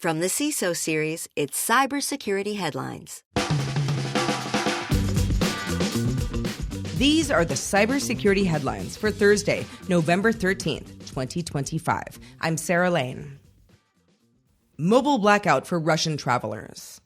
From the CISO series, it's Cybersecurity Headlines. These are the cybersecurity headlines for Thursday, November 13th, 2025. I'm Sarah Lane. Mobile blackout for Russian travelers.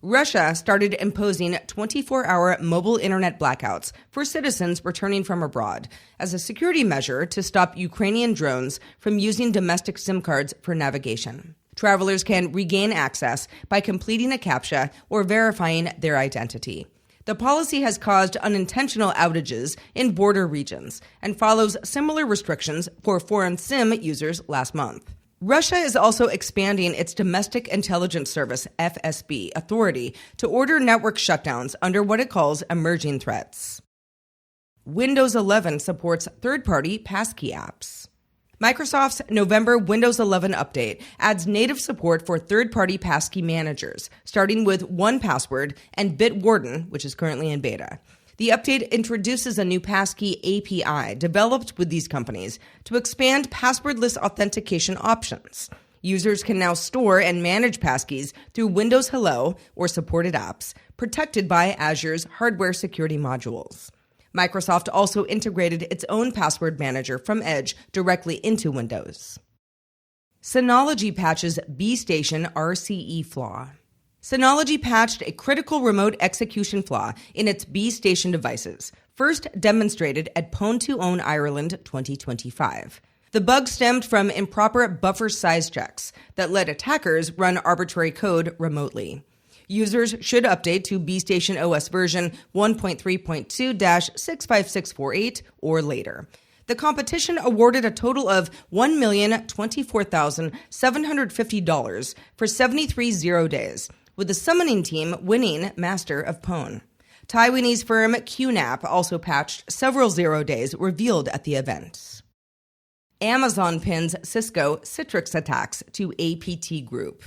Russia started imposing 24-hour mobile internet blackouts for citizens returning from abroad as a security measure to stop Ukrainian drones from using domestic SIM cards for navigation. Travelers can regain access by completing a CAPTCHA or verifying their identity. The policy has caused unintentional outages in border regions and follows similar restrictions for foreign SIM users last month. Russia is also expanding its Domestic Intelligence Service, FSB, authority to order network shutdowns under what it calls emerging threats. Windows 11 supports third-party passkey apps. Microsoft's November Windows 11 update adds native support for third-party passkey managers, starting with 1Password and Bitwarden, which is currently in beta. The update introduces a new passkey API developed with these companies to expand passwordless authentication options. Users can now store and manage passkeys through Windows Hello or supported apps, protected by Azure's hardware security modules. Microsoft also integrated its own password manager from Edge directly into Windows. Synology patches BeeStation RCE flaw. Synology patched a critical remote execution flaw in its BeeStation devices, first demonstrated at Pwn2Own Ireland 2025. The bug stemmed from improper buffer size checks that let attackers run arbitrary code remotely. Users should update to BeeStation OS version 1.3.2-65648 or later. The competition awarded a total of $1,024,750 for 73 zero days, with the summoning team winning Master of Pwn. Taiwanese firm QNAP also patched several 0 days revealed at the event. Amazon pins Cisco Citrix attacks to APT Group.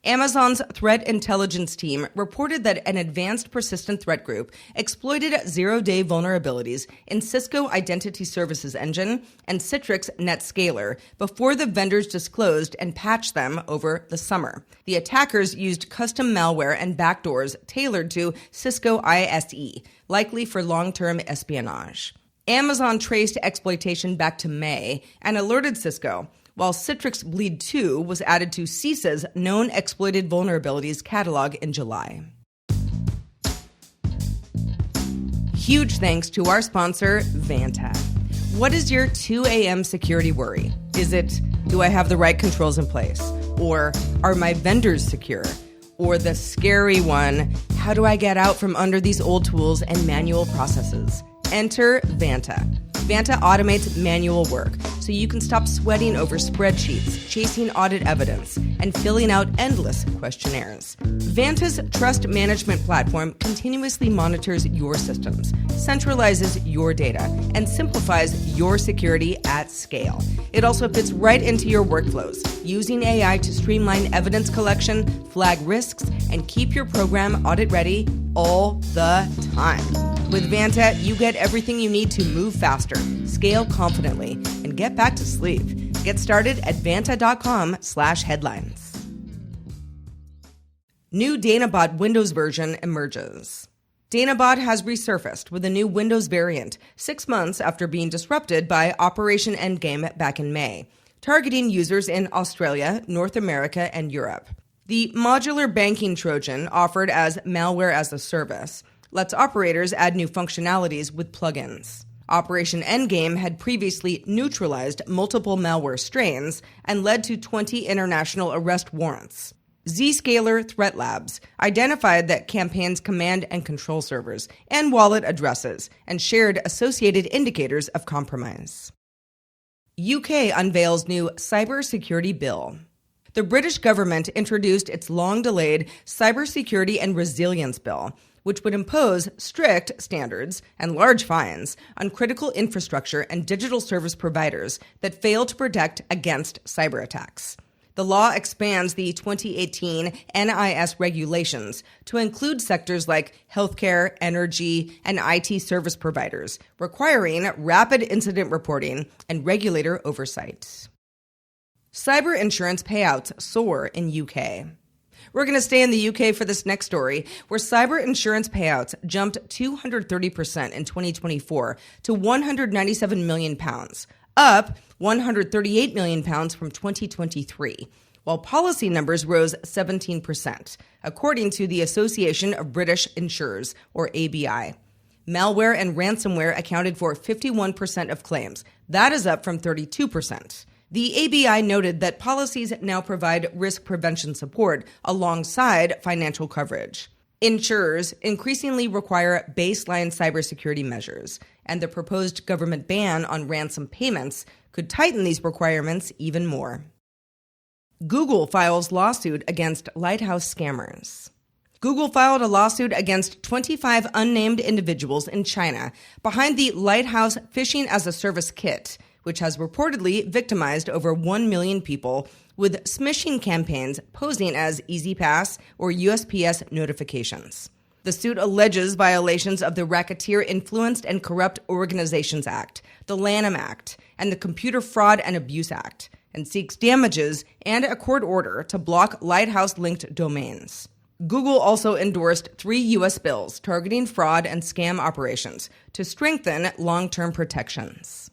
Amazon's threat intelligence team reported that an advanced persistent threat group exploited zero-day vulnerabilities in Cisco Identity Services Engine and Citrix NetScaler before the vendors disclosed and patched them over the summer. The attackers used custom malware and backdoors tailored to Cisco ISE, likely for long-term espionage. Amazon traced exploitation back to May and alerted Cisco, while Citrix Bleed 2 was added to CISA's known exploited vulnerabilities catalog in July. Huge thanks to our sponsor, Vanta. What is your 2 a.m. security worry? Is it, do I have the right controls in place? Or are my vendors secure? Or the scary one, how do I get out from under these old tools and manual processes? Enter Vanta. Vanta automates manual work so you can stop sweating over spreadsheets, chasing audit evidence, and filling out endless questionnaires. Vanta's trust management platform continuously monitors your systems, centralizes your data, and simplifies your security at scale. It also fits right into your workflows, using AI to streamline evidence collection, flag risks, and keep your program audit ready all the time. With Vanta, you get everything you need to move faster, scale confidently, and get back to sleep. Get started at vanta.com/headlines. New Danabot Windows version emerges. Danabot has resurfaced with a new Windows variant 6 months after being disrupted by Operation Endgame back in May, targeting users in Australia, North America, and Europe. The modular banking Trojan, offered as malware as a service, lets operators add new functionalities with plugins. Operation Endgame had previously neutralized multiple malware strains and led to 20 international arrest warrants. Zscaler Threat Labs identified that campaigns' command and control servers and wallet addresses and shared associated indicators of compromise. UK unveils new cybersecurity bill. The British government introduced its long-delayed Cybersecurity and Resilience Bill, which would impose strict standards and large fines on critical infrastructure and digital service providers that fail to protect against cyber attacks. The law expands the 2018 NIS regulations to include sectors like healthcare, energy, and IT service providers, requiring rapid incident reporting and regulator oversight. Cyber insurance payouts soar in UK. We're going to stay in the UK for this next story, where cyber insurance payouts jumped 230% in 2024 to £197 million, up £138 million from 2023, while policy numbers rose 17%, according to the Association of British Insurers, or ABI. Malware and ransomware accounted for 51% of claims. That is up from 32%. The ABI noted that policies now provide risk prevention support alongside financial coverage. Insurers increasingly require baseline cybersecurity measures, and the proposed government ban on ransom payments could tighten these requirements even more. Google files lawsuit against lighthouse scammers. Google filed a lawsuit against 25 unnamed individuals in China behind the Lighthouse phishing-as-a-service kit, which has reportedly victimized over 1 million people with smishing campaigns posing as EasyPass or USPS notifications. The suit alleges violations of the Racketeer Influenced and Corrupt Organizations Act, the Lanham Act, and the Computer Fraud and Abuse Act, and seeks damages and a court order to block Lighthouse-linked domains. Google also endorsed 3 U.S. bills targeting fraud and scam operations to strengthen long-term protections.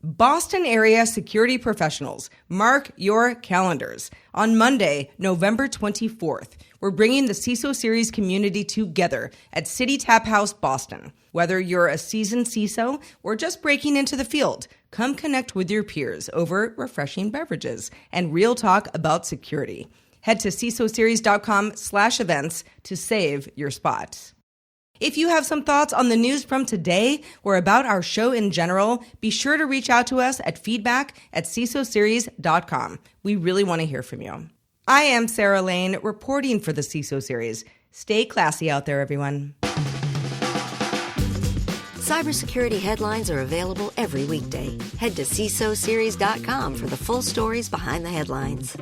Boston area security professionals, mark your calendars. On Monday, November 24th, we're bringing the CISO Series community together at City Tap House, Boston. Whether you're a seasoned CISO or just breaking into the field, come connect with your peers over refreshing beverages and real talk about security. Head to cisoseries.com/events to save your spot. If you have some thoughts on the news from today or about our show in general, be sure to reach out to us at feedback@cisoseries.com. We really want to hear from you. I am Sarah Lane, reporting for the CISO Series. Stay classy out there, everyone. Cybersecurity headlines are available every weekday. Head to cisoseries.com for the full stories behind the headlines.